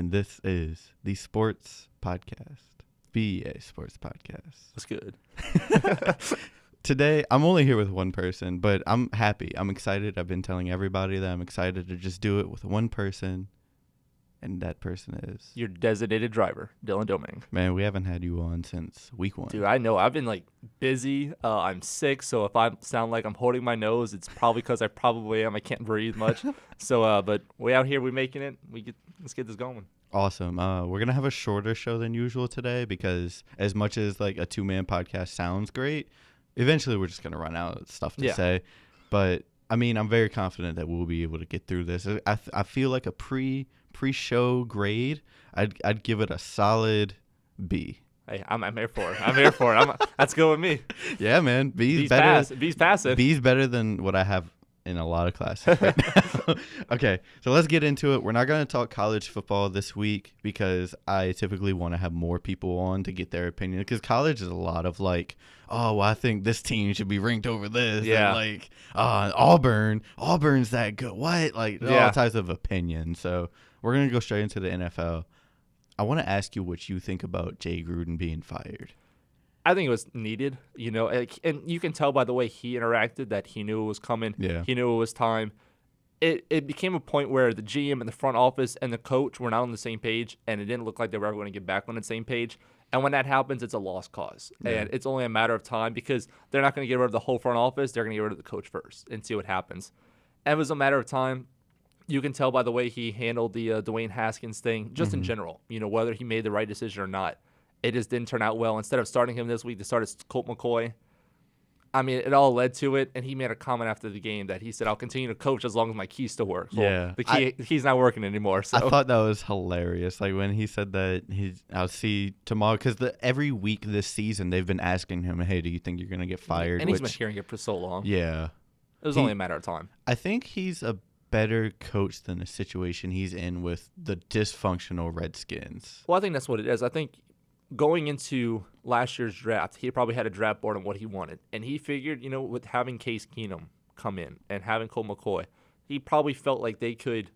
and this is the Sports Podcast, BEA Sports Podcast. That's good. Today, I'm only here with one person, but I'm happy. I'm excited. I've been telling everybody that I'm excited to just do it with one person, and that person is... Your designated driver, Dylan Domangue. Man, we haven't had you on since week 1. Dude, I know. I've been, busy. I'm sick, so if I sound like I'm holding my nose, it's probably because I probably am. I can't breathe much. But we out here. We making it. Let's get this going. Awesome. We're going to have a shorter show than usual today because as much as, a two-man podcast sounds great, eventually we're just going to run out of stuff to say. But, I'm very confident that we'll be able to get through this. I feel like a pre-show grade, I'd give it a solid B. Hey, I'm here for it. That's good with me. Yeah, man. B's better. B's passive. B's better than what I have in a lot of classes right now. Okay, so let's get into it. We're not going to talk college football this week because I typically want to have more people on to get their opinion, because college is a lot of I think this team should be ranked over this. Yeah. And Auburn's that good. What? All types of opinions. So we're going to go straight into the NFL. I want to ask you what you think about Jay Gruden being fired. I think it was needed, and you can tell by the way he interacted that he knew it was coming. Yeah. He knew it was time. It became a point where the GM and the front office and the coach were not on the same page, and it didn't look like they were ever going to get back on the same page. And when that happens, it's a lost cause. Yeah. And it's only a matter of time because they're not going to get rid of the whole front office. They're going to get rid of the coach first and see what happens. And it was a matter of time. You can tell by the way he handled the Dwayne Haskins thing, just in general, whether he made the right decision or not. It just didn't turn out well. Instead of starting him this week, they started Colt McCoy. It all led to it, and he made a comment after the game that he said, "I'll continue to coach as long as my key still works." Well, yeah, the key's not working anymore. So I thought that was hilarious. When he said that I'll see tomorrow, because every week this season they've been asking him, "Hey, do you think you're gonna get fired?" And he's been hearing it for so long. Yeah, it was only a matter of time. I think he's a better coach than the situation he's in with the dysfunctional Redskins. Well, I think that's what it is. I think going into last year's draft, he probably had a draft board on what he wanted. And he figured, with having Case Keenum come in and having Colt McCoy, he probably felt like they could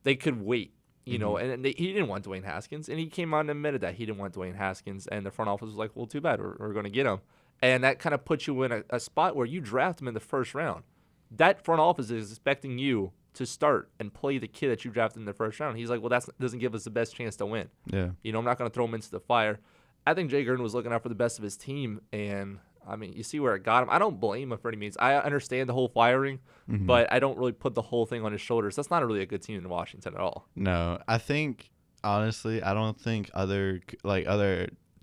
wait, and he didn't want Dwayne Haskins. And he came out and admitted that he didn't want Dwayne Haskins. And the front office was like, well, too bad. We're going to get him. And that kind of puts you in a spot where you draft him in the first round. That front office is expecting you to start and play the kid that you drafted in the first round. He's like, well, that doesn't give us the best chance to win. Yeah. I'm not going to throw him into the fire. I think Jay Gruden was looking out for the best of his team, and, you see where it got him. I don't blame him for any means. I understand the whole firing, but I don't really put the whole thing on his shoulders. That's not really a good team in Washington at all. No. I think, honestly, I don't think other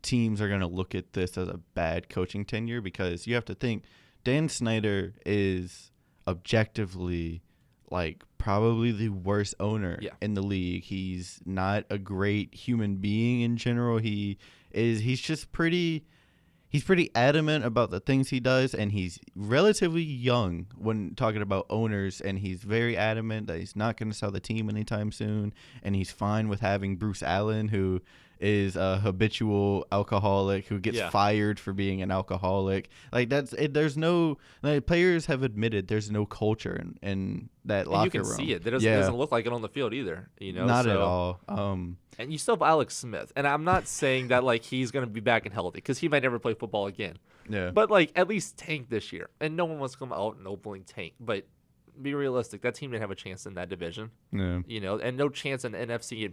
teams are going to look at this as a bad coaching tenure, because you have to think Dan Snyder is objectively probably the worst owner in the league. He's not a great human being in general. He's pretty adamant about the things he does, and he's relatively young when talking about owners, and he's very adamant that he's not going to sell the team anytime soon, and he's fine with having Bruce Allen, who is a habitual alcoholic who gets fired for being an alcoholic. There's no players have admitted there's no culture in that locker room. You can see it. It doesn't look like it on the field either. Not at all. And you still have Alex Smith, and I'm not saying that he's going to be back and healthy, because he might never play football again. Yeah. But at least tank this year, and no one wants to come out and openly tank, but. Be realistic. That team didn't have a chance in that division. Yeah. And no chance in NFC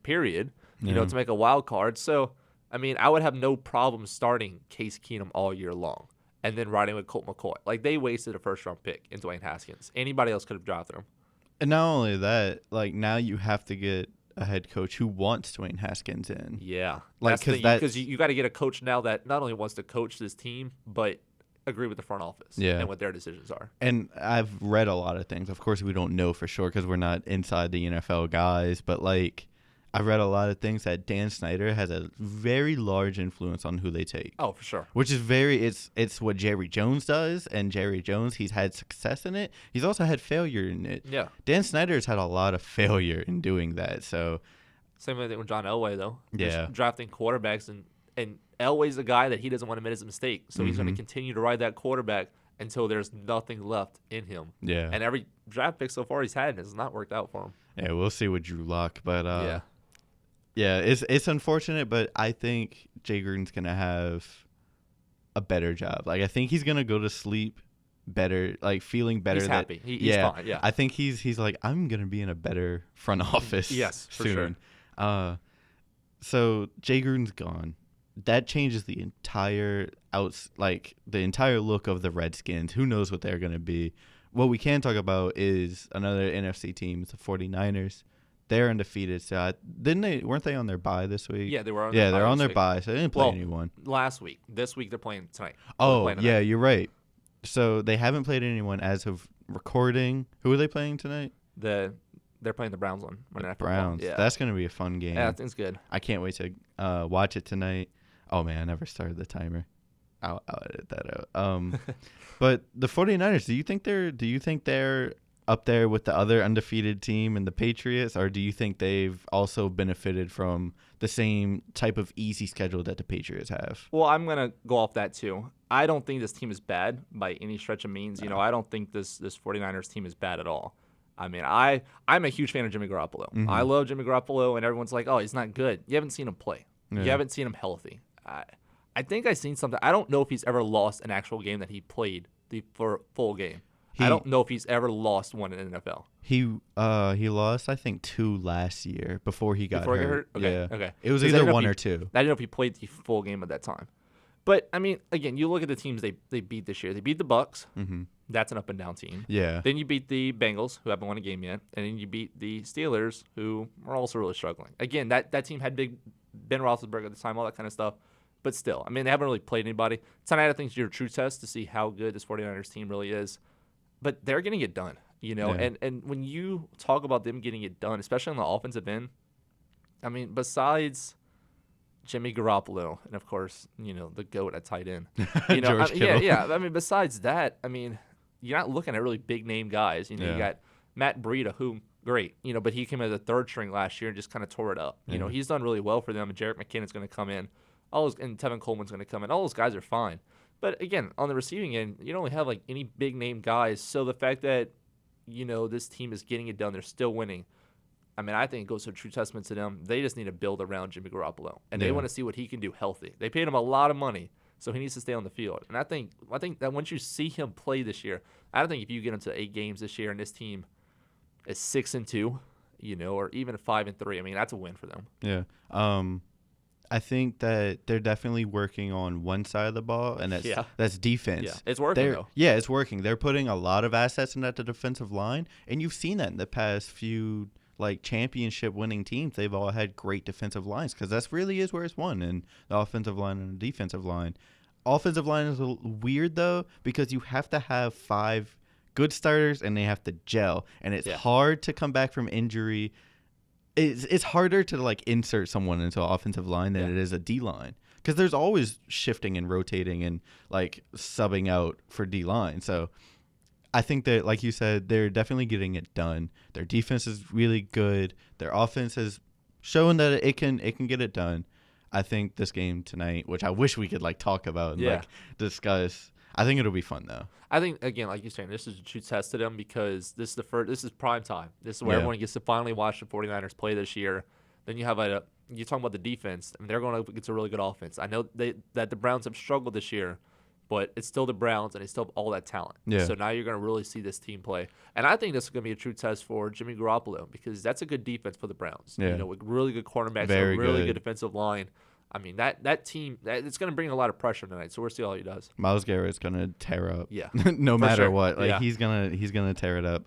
period, to make a wild card. So, I would have no problem starting Case Keenum all year long and then riding with Colt McCoy. They wasted a first-round pick in Dwayne Haskins. Anybody else could have drafted him. And not only that, now you have to get a head coach who wants Dwayne Haskins in. Yeah. Because you got to get a coach now that not only wants to coach this team, but agree with the front office and what their decisions are. And I've read a lot of things. Of course, we don't know for sure because we're not inside the NFL guys, but I've read a lot of things that Dan Snyder has a very large influence on who they take. Oh, for sure. Which is it's what Jerry Jones does, and Jerry Jones, he's had success in it. He's also had failure in it. Yeah. Dan Snyder's had a lot of failure in doing that. So same thing with John Elway, though. Yeah. Just drafting quarterbacks, and Elway's the guy that he doesn't want to admit his mistake. So he's going to continue to ride that quarterback until there's nothing left in him. Yeah. And every draft pick so far he's had has not worked out for him. Yeah, we'll see with Drew Lock. But Yeah, it's unfortunate, but I think Jay Gruden's gonna have a better job. Like I think he's gonna go to sleep better, like feeling better. He's happy. He's fine. Yeah. I think he's like, I'm gonna be in a better front office. Yes, for soon. sure. So Jay Gruden's gone. That changes the entire the entire look of the Redskins. Who knows what they're gonna be? What we can talk about is another NFC team, the 49ers. They're undefeated. So weren't they on their bye this week? Yeah, they were. They're on their bye, so they didn't play anyone. Last week. This week they're playing tonight. Oh, yeah, you're right. So they haven't played anyone as of recording. Who are they playing tonight? They're playing the Browns one. Browns. Yeah. That's going to be a fun game. Yeah, I think it's good. I can't wait to watch it tonight. Oh, man, I never started the timer. I'll edit that out. But the 49ers, do you think they're up there with the other undefeated team and the Patriots, or do you think they've also benefited from the same type of easy schedule that the Patriots have? Well, I'm going to go off that too. I don't think this team is bad by any stretch of means. No. I don't think this 49ers team is bad at all. I mean, I'm a huge fan of Jimmy Garoppolo. Mm-hmm. I love Jimmy Garoppolo, and everyone's like, oh, he's not good. You haven't seen him play. Yeah. You haven't seen him healthy. I think I've seen something. I don't know if he's ever lost an actual game that he played for full game. I don't know if he's ever lost one in the NFL. He lost, I think, 2 last year before he got hurt. Okay, yeah. Okay. It was either 1 or 2. I didn't know if he played the full game at that time. But, I mean, again, you look at the teams they beat this year. They beat the Bucks. Mm-hmm. That's an up-and-down team. Yeah. Then you beat the Bengals, who haven't won a game yet. And then you beat the Steelers, who are also really struggling. Again, that team had big Ben Roethlisberger at the time, all that kind of stuff. But still, I mean, they haven't really played anybody. Tonight, I think, is your true test to see how good this 49ers team really is. But they're getting it done, Yeah. And when you talk about them getting it done, especially on the offensive end, I mean, besides Jimmy Garoppolo and, of course, the GOAT at tight end. George Kittle. Yeah. I mean, besides that, I mean, you're not looking at really big-name guys. You got Matt Breida, who, great, but he came as a third string last year and just kind of tore it up. He's done really well for them, and Jerick McKinnon's going to come in. And Tevin Coleman's going to come in. All those guys are fine. But, again, on the receiving end, you don't really have, any big-name guys. So the fact that, this team is getting it done, they're still winning, I mean, I think it goes to a true testament to them. They just need to build around Jimmy Garoppolo, and they want to see what he can do healthy. They paid him a lot of money, so he needs to stay on the field. And I think that once you see him play this year, I don't think if you get him to 8 games this year and this team is 6-2, or even 5-3, I mean, that's a win for them. Yeah. I think that they're definitely working on one side of the ball, and that's defense. Yeah, it's working, though. Yeah, it's working. They're putting a lot of assets into the defensive line, and you've seen that in the past few championship-winning teams. They've all had great defensive lines because that really is where it's won, in the offensive line and the defensive line. Offensive line is weird, though, because you have to have 5 good starters, and they have to gel, and it's hard to come back from injury. It's harder to insert someone into an offensive line than it is a D line, because there's always shifting and rotating and subbing out for D line. So I think that, like you said, they're definitely getting it done. Their defense is really good. Their offense has shown that it can get it done. I think this game tonight, which I wish we could talk about and discuss, I think it'll be fun though. I think, again, like you're saying, this is a true test to them because this is prime time. This is where everyone gets to finally watch the 49ers play this year. Then you have you're talking about the defense. I mean, they're going up against a really good offense. I know that the Browns have struggled this year, but it's still the Browns and they still have all that talent. Yeah. So now you're going to really see this team play. And I think this is going to be a true test for Jimmy Garoppolo because that's a good defense for the Browns. Yeah. With really good cornerbacks, a really good defensive line. I mean, that team, it's going to bring a lot of pressure tonight, so we'll see how he does. Myles Garrett's going to tear up. Yeah. No matter what. He's going to tear it up.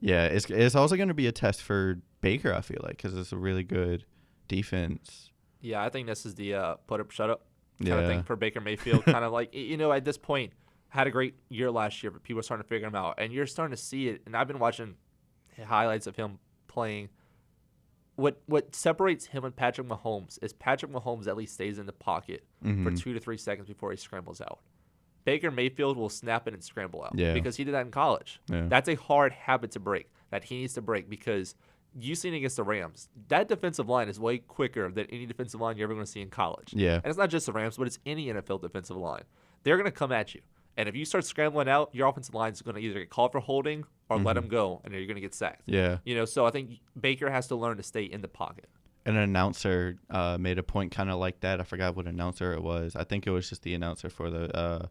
It's also going to be a test for Baker, I feel like, because it's a really good defense. Yeah, I think this is the put up, shut up kind of thing for Baker Mayfield. Kind of at this point, had a great year last year, but people are starting to figure him out. And you're starting to see it, and I've been watching highlights of him playing. What separates him and Patrick Mahomes is Patrick Mahomes at least stays in the pocket for 2 to 3 seconds before he scrambles out. Baker Mayfield will snap it and scramble out because he did that in college. Yeah. That's a hard habit to break that he needs to break because you've seen it against the Rams. That defensive line is way quicker than any defensive line you're ever going to see in college. Yeah. And it's not just the Rams, but it's any NFL defensive line. They're going to come at you. And if you start scrambling out, your offensive line is going to either get called for holding or let him go, and you're going to get sacked. Yeah. So I think Baker has to learn to stay in the pocket. an announcer made a point kind of like that. I forgot what announcer it was. I think it was just the announcer for the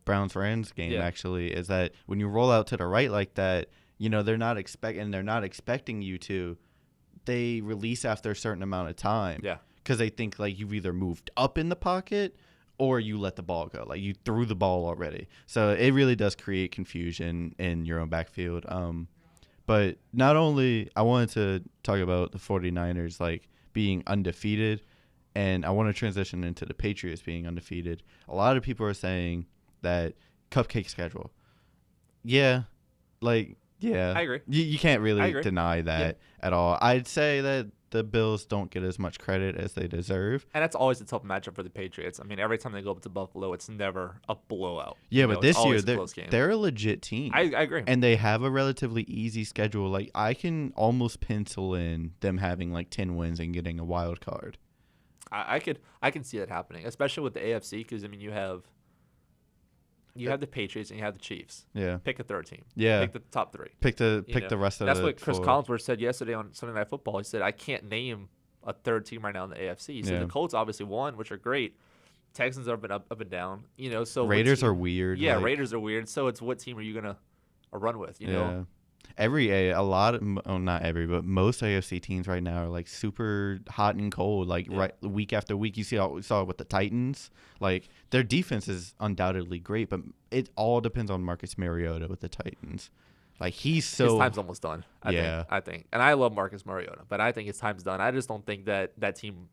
Browns-Rams game, actually, is that when you roll out to the right like that, they're not expecting you to. They release after a certain amount of time. Yeah. Because they think, like, you've either moved up in the pocket or you let the ball go. Like, you threw the ball already. So it really does create confusion in your own backfield. But not only – I wanted to talk about the 49ers, like, being undefeated, and I want to transition into the Patriots being undefeated. A lot of people are saying that cupcake schedule. Yeah. Like, yeah. I agree. You can't really deny that at all. I'd say that the Bills don't get as much credit as they deserve. And that's always a tough matchup for the Patriots. I mean, every time they go up to Buffalo, it's never a blowout. Yeah, but this year, they're a legit team. I agree. And they have a relatively easy schedule. Like, I can almost pencil in them having, like, 10 wins and getting a wild card. I can see that happening, especially with the AFC, because, I mean, you have the Patriots and you have the Chiefs. Yeah. Pick a third team. Yeah. Pick the top three. Pick the rest of the That's what Chris Collinsworth said yesterday on Sunday Night Football. He said, I can't name a third team right now in the AFC. He said the Colts obviously won, which are great. Texans have been up and down. So Raiders are weird. Yeah, Raiders are weird. So it's what team are you gonna run with? You know. Not every, but most AFC teams right now are like super hot and cold. Like right week after week, we saw it with the Titans. Like their defense is undoubtedly great, but it all depends on Marcus Mariota with the Titans. Like his time's almost done. I think, and I love Marcus Mariota, but I think his time's done. I just don't think that team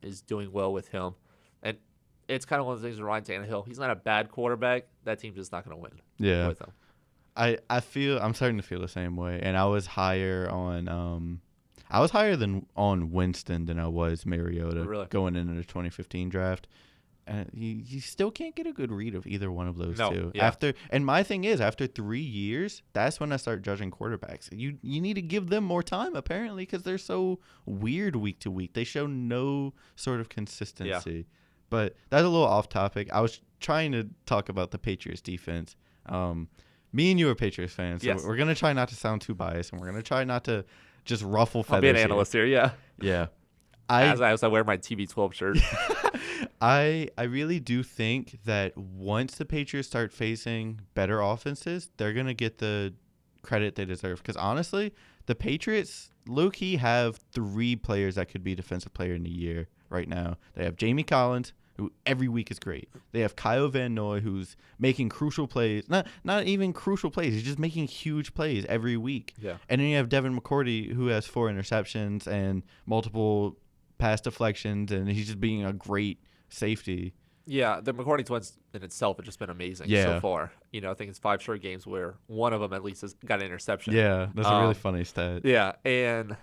is doing well with him, and it's kind of one of the things with Ryan Tannehill. He's not a bad quarterback. That team's just not going to win. Yeah. With him. I'm starting to feel the same way, and I was higher on Winston than I was Mariota going into the 2015 draft. And you still can't get a good read of either one of those two. Yeah. And my thing is, after 3 years, that's when I start judging quarterbacks. You need to give them more time, apparently, because they're so weird week to week. They show no sort of consistency. Yeah. But that's a little off topic. I was trying to talk about the Patriots defense. Me and you are Patriots fans, so we're going to try not to sound too biased, and we're going to try not to just ruffle feathers. I'll be an analyst here, yeah. Yeah. As I wear my TB12 shirt. I really do think that once the Patriots start facing better offenses, they're going to get the credit they deserve. Because honestly, the Patriots low-key have 3 players that could be Defensive Player in the Year right now. They have Jamie Collins, who every week is great. They have Kyle Van Noy, who's making crucial plays. Not even crucial plays. He's just making huge plays every week. Yeah. And then you have Devin McCourty, who has 4 interceptions and multiple pass deflections, and he's just being a great safety. Yeah, the McCourty twins in itself have just been amazing so far. I think it's 5 short games where one of them at least has got an interception. Yeah, that's a really funny stat. Yeah, and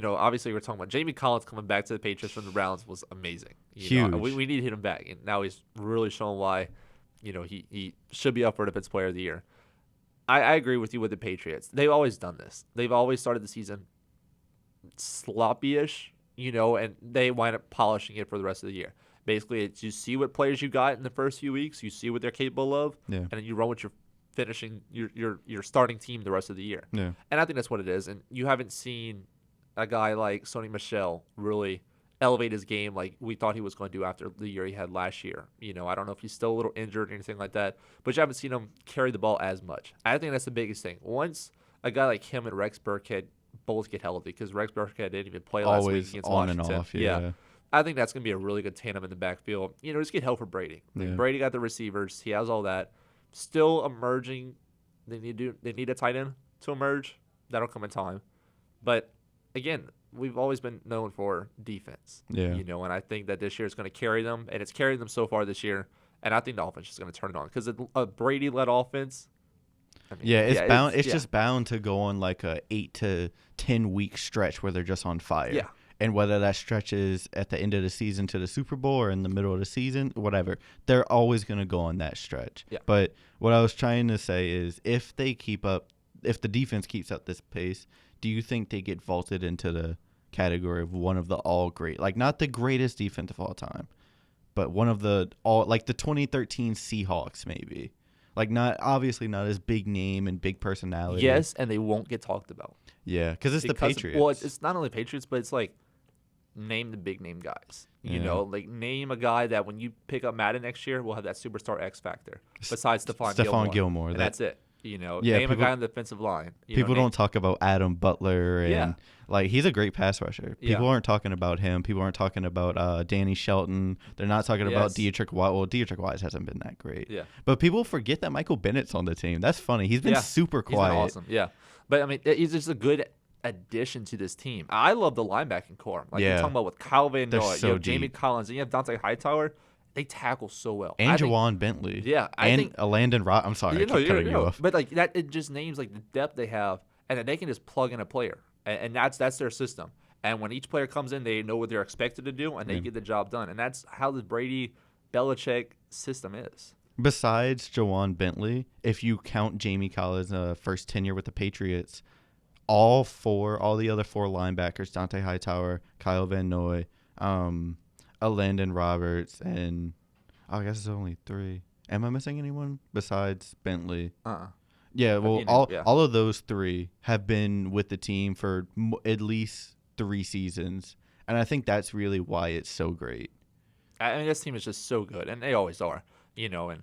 obviously we're talking about Jamie Collins coming back to the Patriots from the Browns was amazing. Huge. We needed him back, and now he's really showing why. He should be up for Defensive Player of the Year. I agree with you with the Patriots. They've always done this. They've always started the season sloppy-ish, and they wind up polishing it for the rest of the year. Basically, it's you see what players you got in the first few weeks, you see what they're capable of, and then you run with your finishing your starting team the rest of the year. Yeah. And I think that's what it is. And you haven't seen a guy like Sony Michel really elevate his game like we thought he was going to do after the year he had last year. I don't know if he's still a little injured or anything like that, but you haven't seen him carry the ball as much. I think that's the biggest thing. Once a guy like him and Rex Burkhead both get healthy, because Rex Burkhead didn't even play last week against Washington. On and off, yeah. I think that's going to be a really good tandem in the backfield. Just get help for Brady. Brady got the receivers. He has all that. Still emerging. They need a tight end to emerge. That'll come in time. But, again, we've always been known for defense. Yeah. And I think that this year is going to carry them, and it's carried them so far this year. And I think the offense is going to turn it on, because a Brady-led offense. It's just bound to go on like a 8 to 10 week stretch where they're just on fire. Yeah. And whether that stretch is at the end of the season to the Super Bowl or in the middle of the season, whatever, they're always going to go on that stretch. Yeah. But what I was trying to say is if the defense keeps up this pace, do you think they get vaulted into the category of one of the all great, like not the greatest defense of all time, but one of the like the 2013 Seahawks maybe? Like obviously not as big name and big personality. Yes, and they won't get talked about. Yeah, because it's the Patriots. Well, it's not only Patriots, but it's like name the big name guys. Yeah. Like name a guy that when you pick up Madden next year will have that superstar X factor besides Stephon Gilmore. And that's it. Yeah, name a guy on the defensive line. People don't talk about Adam Butler and like he's a great pass rusher. People Yeah. aren't talking about him. People aren't talking about Danny Shelton. They're not talking about Dietrich Wise. Well, Dietrich Wise hasn't been that great. Yeah. But people forget that Michael Bennett's on the team. That's funny. He's been super quiet. He's been awesome. Yeah. But I mean, he's just a good addition to this team. I love the linebacking core. Like you're talking about with Calvin, They're so you have Jamie deep. Collins, and you have Dante Hightower. They tackle so well. And Jawan Bentley. Yeah, I and think Landon Rock. I'm sorry, I keep cutting you off. But like that, it just names like the depth they have, and then they can just plug in a player, and that's their system. And when each player comes in, they know what they're expected to do, and they get the job done. And that's how the Brady Belichick system is. Besides Jawan Bentley, if you count Jamie Collins' first tenure with the Patriots, all the other four linebackers, Dante Hightower, Kyle Van Noy, Landon Roberts, and I guess it's only three. Am I missing anyone besides Bentley? Yeah, well, all of those three have been with the team for at least 3 seasons, and I think that's really why it's so great. I mean, this team is just so good, and they always are, and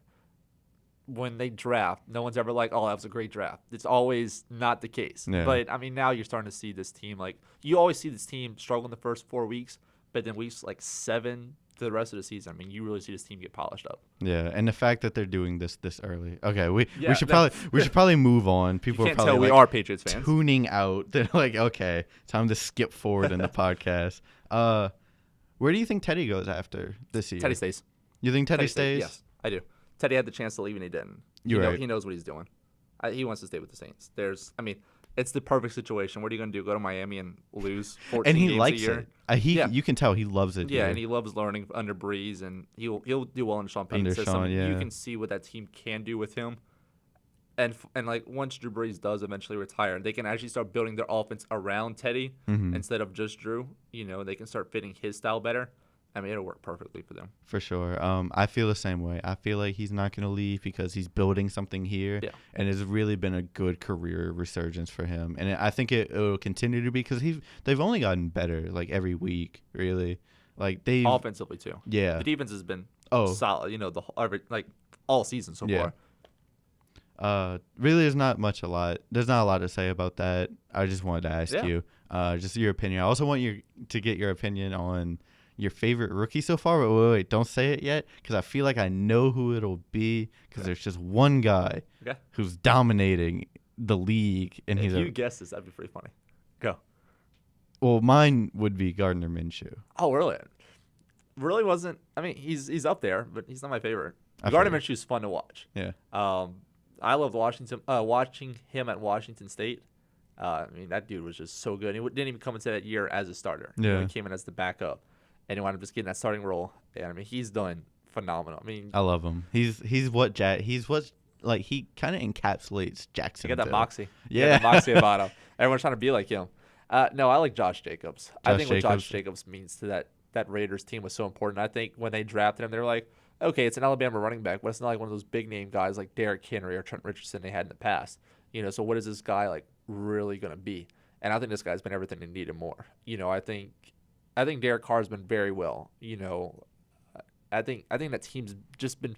when they draft, no one's ever like, oh, that was a great draft. It's always not the case. Yeah. But, I mean, now you're starting to see this team, like, you always see this team struggle in the first 4 weeks, but then weeks, 7 to the rest of the season, I mean, you really see this team get polished up. Yeah, and the fact that they're doing this early. Okay, we should probably move on. People you are can't probably tell we are Patriots fans. Tuning out. They're like, okay, time to skip forward in the podcast. Where do you think Teddy goes after this year? Teddy stays. You think Teddy stays? Yes, I do. Teddy had the chance to leave and he didn't. He knows what he's doing. He wants to stay with the Saints. It's the perfect situation. What are you going to do? Go to Miami and lose 14 and he games likes a year? it. You can tell he loves it. Yeah, here. and he loves learning under Breeze, and he'll do well in Sean Payton's system. You can see what that team can do with him. And like once Drew Brees does eventually retire, they can actually start building their offense around Teddy instead of just Drew. They can start fitting his style better. I mean, it'll work perfectly for them. For sure. I feel the same way. I feel like he's not going to leave because he's building something here, and it's really been a good career resurgence for him. And I think it will continue to be because they've only gotten better like every week, really. Like they offensively too. Yeah, the defense has been solid. All season so far. Really, there's not a lot to say about that. I just wanted to ask you, just your opinion. I also want you to get your opinion on your favorite rookie so far. But wait, don't say it yet because I feel like I know who it'll be because there's just one guy who's dominating the league, and if you guess this, that'd be pretty funny. Go. Well, mine would be Gardner Minshew. Oh, really? Really wasn't. I mean, he's up there, but he's not my favorite. I Gardner Minshew's fun to watch. Yeah. I loved watching him at Washington State. I mean, that dude was just so good. He didn't even come into that year as a starter. Yeah. He came in as the backup, and he wound up just getting that starting role. And I mean, he's done phenomenal. I mean, I love him. He kind of encapsulates Jacksonville. He got that moxie. Yeah. He got that moxie about him. Everyone's trying to be like him. No, I like Josh Jacobs. I think what Josh Jacobs means to that Raiders team was so important. I think when they drafted him, they were like, okay, it's an Alabama running back, but it's not like one of those big name guys like Derrick Henry or Trent Richardson they had in the past. So what is this guy like really gonna be? And I think this guy's been everything they needed more. I think Derek Carr's been very well. I think that team's just been.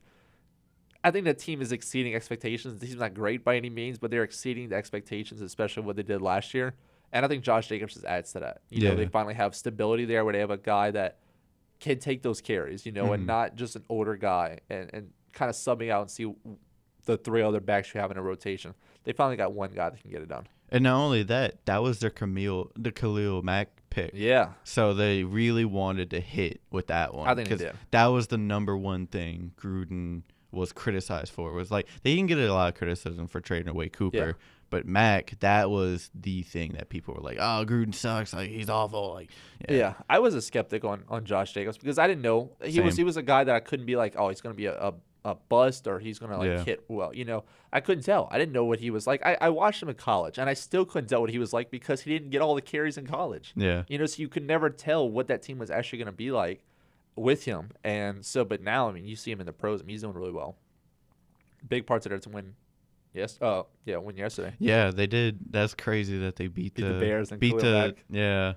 I think that team is exceeding expectations. The team's not great by any means, but they're exceeding the expectations, especially what they did last year. And I think Josh Jacobs just adds to that. They finally have stability there where they have a guy that can take those carries, and not just an older guy and kind of subbing out and see the 3 other backs you have in a rotation. They finally got one guy that can get it done. And not only that was their Khalil Mack pick. Yeah. So they really wanted to hit with that one. I think they did. That was the number one thing Gruden was criticized for. Was like they didn't get a lot of criticism for trading away Cooper, but Mack, that was the thing that people were like, "Oh, Gruden sucks. Like he's awful." Like, yeah. I was a skeptic on Josh Jacobs because I didn't know he was a guy that I couldn't be like, "Oh, he's going to be a bust or he's going to hit well." I couldn't tell. I didn't know what he was like. I watched him in college and I still couldn't tell what he was like because he didn't get all the carries in college. Yeah. So you could never tell what that team was actually going to be like with him. And so, but now, I mean, you see him in the pros. I mean, he's doing really well. Big parts of it to win. Yes. Win yesterday. Yeah, they did. That's crazy that they beat the Bears and beat the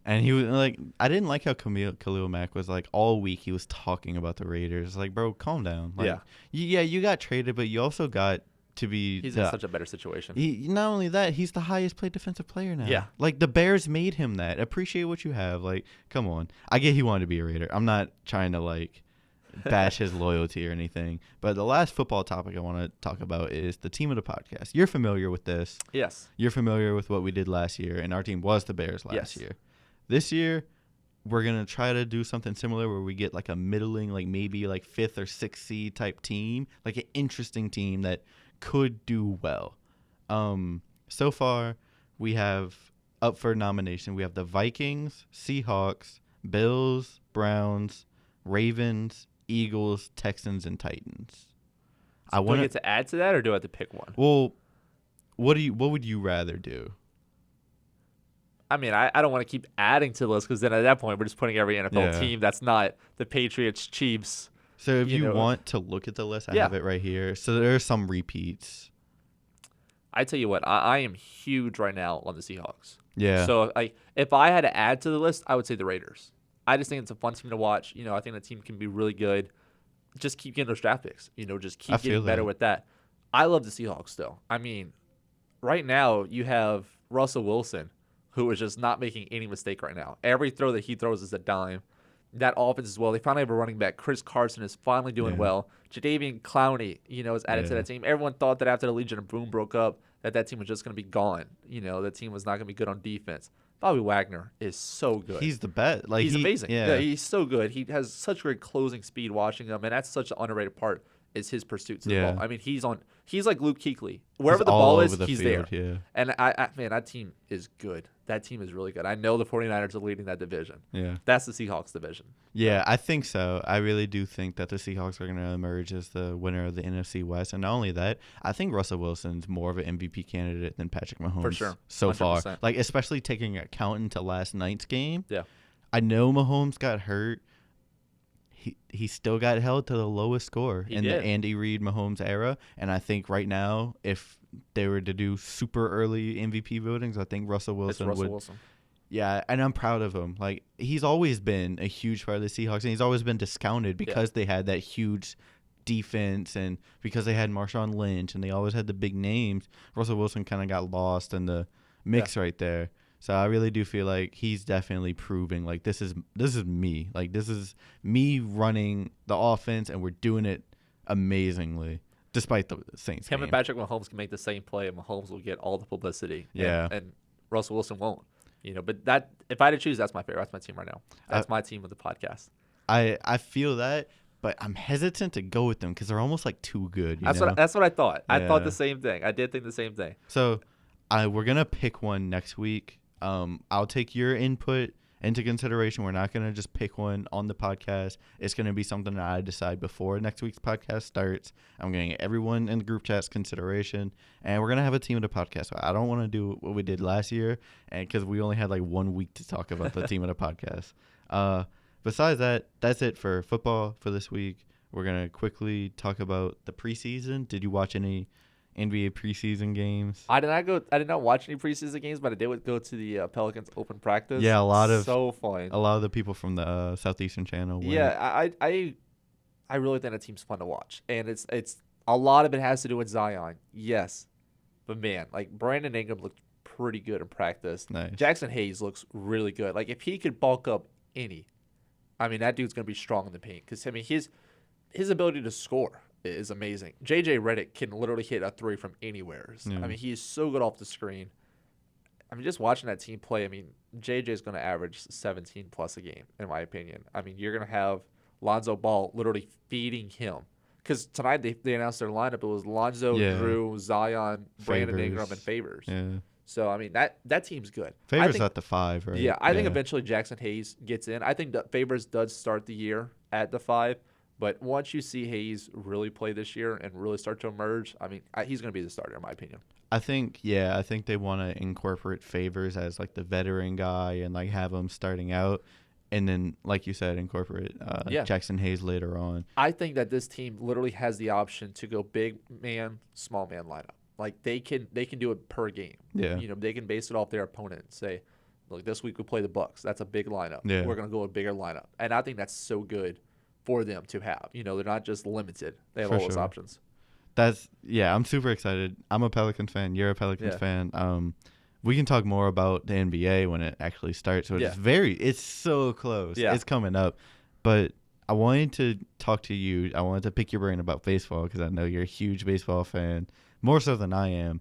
And he was like, I didn't like how Khalil Mack was like all week he was talking about the Raiders. Like, bro, calm down. Like, you got traded, but you also got to be. He's in such a better situation. Not only that, he's the highest paid defensive player now. Yeah. Like, the Bears made him that. Appreciate what you have. Like, come on. I get he wanted to be a Raider. I'm not trying to like bash his loyalty or anything. But the last football topic I want to talk about is the team of the podcast. You're familiar with this. Yes. You're familiar with what we did last year, and our team was the Bears last year. This year, we're going to try to do something similar where we get like a middling, like maybe like 5th or 6th seed type team, like an interesting team that could do well. So far, we have up for nomination. We have the Vikings, Seahawks, Bills, Browns, Ravens, Eagles, Texans, and Titans. So do I get to add to that, or do I have to pick one? Well, what would you rather do? I mean, I don't want to keep adding to the list because then at that point we're just putting every NFL team that's not the Patriots, Chiefs. So if you want to look at the list, I have it right here. So there are some repeats. I tell you what, I am huge right now on the Seahawks. Yeah. So if I had to add to the list, I would say the Raiders. I just think it's a fun team to watch. I think the team can be really good. Just keep getting those draft picks. Just keep getting better with that. I love the Seahawks still. I mean, right now you have Russell Wilson, who is just not making any mistake right now. Every throw that he throws is a dime. That offense as well. They finally have a running back. Chris Carson is finally doing well. Jadeveon Clowney, is added to that team. Everyone thought that after the Legion of Boom broke up, that team was just going to be gone. That team was not going to be good on defense. Bobby Wagner is so good. He's the best. Like he's amazing. Yeah, he's so good. He has such great closing speed watching him, and that's such an underrated part is his pursuits of the ball. I mean, he's like Luke Kuechly. Wherever the ball is, he's there. Yeah. And man, that team is good. That team is really good. I know the 49ers are leading that division. Yeah. That's the Seahawks division. Yeah, I think so. I really do think that the Seahawks are going to emerge as the winner of the NFC West. And not only that, I think Russell Wilson's more of an MVP candidate than Patrick Mahomes for sure. So 100%. far. Like, especially taking account into last night's game. Yeah. I know Mahomes got hurt. He still got held to the lowest score in the Andy Reid Mahomes era. And I think right now, if they were to do super early MVP votings, I think Russell Wilson would. Yeah, and I'm proud of him. Like, he's always been a huge part of the Seahawks, and he's always been discounted because they had that huge defense and because they had Marshawn Lynch and they always had the big names. Russell Wilson kind of got lost in the mix right there. So I really do feel like he's definitely proving like this is me. Like, this is me running the offense, and we're doing it amazingly despite the Saints Him game. and Patrick Mahomes can make the same play, and Mahomes will get all the publicity. Yeah. And Russell Wilson won't. But that if I had to choose, that's my favorite. That's my team right now. That's my team with the podcast. I feel that, but I'm hesitant to go with them because they're almost like too good. That's what I thought. I thought the same thing. I did think the same thing. So we're gonna pick one next week. I'll take your input into consideration. We're not gonna just pick one on the podcast. It's gonna be something that I decide before next week's podcast starts. I'm gonna get everyone in the group chat's consideration, and we're gonna have a team of the podcast. I don't want to do what we did last year, and because we only had like 1 week to talk about the team of the podcast. Besides that, that's it for football for this week. We're gonna quickly talk about the preseason. Did you watch any NBA preseason games? I did not watch any preseason games, but I did go to the Pelicans open practice. Yeah, so fun. A lot of the people from the Southeastern Channel went. Yeah, I really think that team's fun to watch, and it's a lot of it has to do with Zion. Yes, but man, like Brandon Ingram looked pretty good in practice. Nice. Jackson Hayes looks really good. Like if he could bulk up that dude's gonna be strong in the paint because his ability to score is amazing. JJ Redick can literally hit a three from anywhere. Yeah. He is so good off the screen. Just watching that team play, JJ is going to average 17 plus a game, in my opinion. You're going to have Lonzo Ball literally feeding him. Because tonight they announced their lineup. It was Lonzo, Drew, Zion, Brandon Ingram, and Favors. Yeah. So, that team's good. Favors at the 5, right? Yeah, I think eventually Jackson Hayes gets in. I think that Favors does start the year at the 5. But once you see Hayes really play this year and really start to emerge, he's going to be the starter, in my opinion. I think they want to incorporate Favors as like the veteran guy and like have him starting out, and then like you said, incorporate Jackson Hayes later on. I think that this team literally has the option to go big man, small man lineup. Like they can do it per game. Yeah. They can base it off their opponent and say, Like this week we play the Bucks. That's a big lineup. Yeah. We're gonna go a bigger lineup, and I think that's so good for them to have. You know, they're not just limited. They have For all those sure. options. I'm super excited. I'm a Pelicans fan. You're a Pelicans fan. We can talk more about the NBA when it actually starts. So it's so close. Yeah. It's coming up. But I wanted to talk to you. I wanted to pick your brain about baseball because I know you're a huge baseball fan, more so than I am.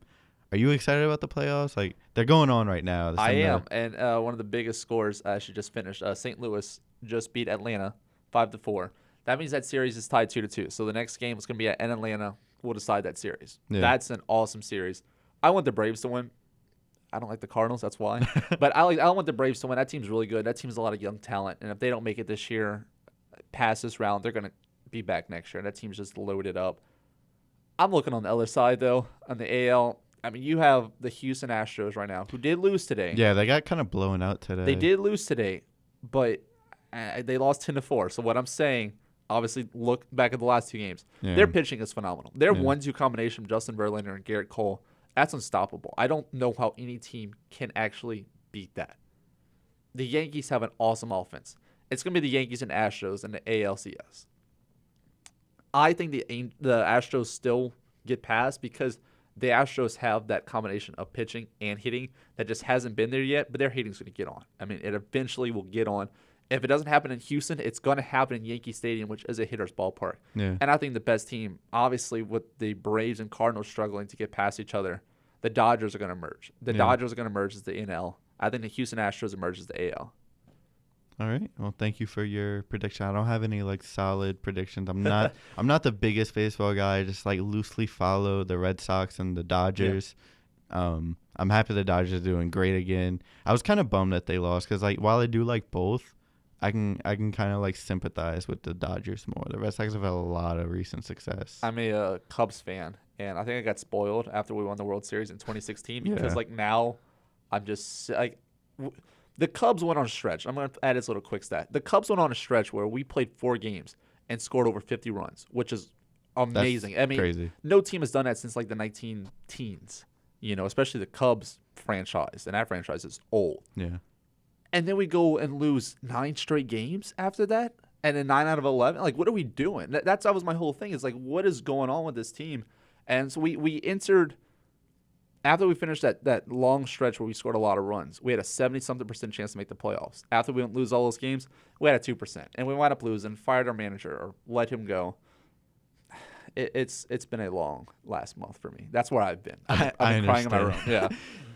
Are you excited about the playoffs? Like, they're going on right now. I am. And one of the biggest scores actually just finished. St. Louis just beat Atlanta 5-4. That means that series is tied 2-2. So the next game is going to be in Atlanta. We'll decide that series. Yeah. That's an awesome series. I want the Braves to win. I don't like the Cardinals. That's why. But I want the Braves to win. That team's really good. That team's a lot of young talent. And if they don't make it this year, pass this round, they're going to be back next year. That team's just loaded up. I'm looking on the other side, though, on the AL. I mean, you have the Houston Astros right now, who did lose today. Yeah, they got kind of blown out today. They did lose today, but they lost 10-4. So what I'm saying, obviously, look back at the last 2 games. Yeah. Their pitching is phenomenal. Their 1-2 combination of Justin Verlander and Garrett Cole, that's unstoppable. I don't know how any team can actually beat that. The Yankees have an awesome offense. It's going to be the Yankees and Astros in the ALCS. I think the Astros still get past because the Astros have that combination of pitching and hitting that just hasn't been there yet, but their hitting's going to get on. I mean, it eventually will get on. If it doesn't happen in Houston, it's going to happen in Yankee Stadium, which is a hitter's ballpark. Yeah. And I think the best team, obviously with the Braves and Cardinals struggling to get past each other, the Dodgers are going to merge. The Dodgers are going to merge as the NL. I think the Houston Astros emerge as the AL. All right. Well, thank you for your prediction. I don't have any solid predictions. I'm not the biggest baseball guy. I just loosely follow the Red Sox and the Dodgers. Yeah. I'm happy the Dodgers are doing great again. I was kind of bummed that they lost because while I do like both, I can kind of sympathize with the Dodgers more. The Red Sox have had a lot of recent success. I'm a Cubs fan, and I think I got spoiled after we won the World Series in 2016 because now I'm just the Cubs went on a stretch. I'm going to add this little quick stat. The Cubs went on a stretch where we played 4 games and scored over 50 runs, which is amazing. That's crazy. No team has done that since the 19 teens, especially the Cubs franchise, and that franchise is old. Yeah. And then we go and lose 9 straight games after that, and then 9 out of 11. What are we doing? That was my whole thing. Is what is going on with this team? And so we entered after we finished that long stretch where we scored a lot of runs. We had a 70-something% chance to make the playoffs. After we didn't lose all those games, we had a 2%, and we wound up losing. Fired our manager or let him go. It's been a long last month for me. That's where I've been. I've been crying in my room. Yeah,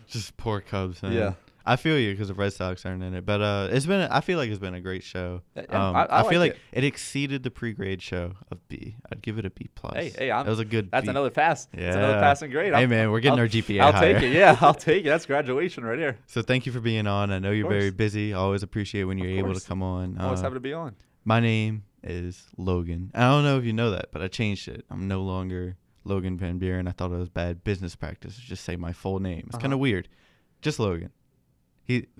just poor Cubs. Man. Yeah. I feel you because the Red Sox aren't in it, but I feel like it's been a great show. I feel like it exceeded the pre-grade show of B. I'd give it a B+. Hey, that was a good. That's B. another pass. Yeah, that's another passing grade. Hey man, we're getting our GPA I'll higher. take it. Yeah, I'll take it. That's graduation right here. So thank you for being on. I know you're very busy. I always appreciate when you're able to come on. Always happy to be on. My name is Logan. I don't know if you know that, but I changed it. I'm no longer Logan Van Buren. I thought it was bad business practice to just say my full name. It's kind of weird. Just Logan.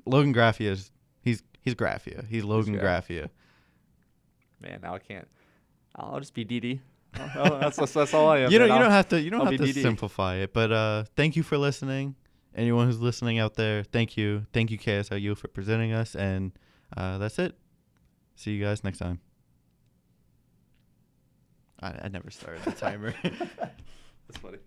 Logan Graffia he's Graffia. He's Logan Graffia. Man, now I can't. I'll just be DD. That's all I am. You don't have to simplify it. But thank you for listening. Anyone who's listening out there, thank you. Thank you, KSLU, for presenting us. And that's it. See you guys next time. I never started the timer. That's funny.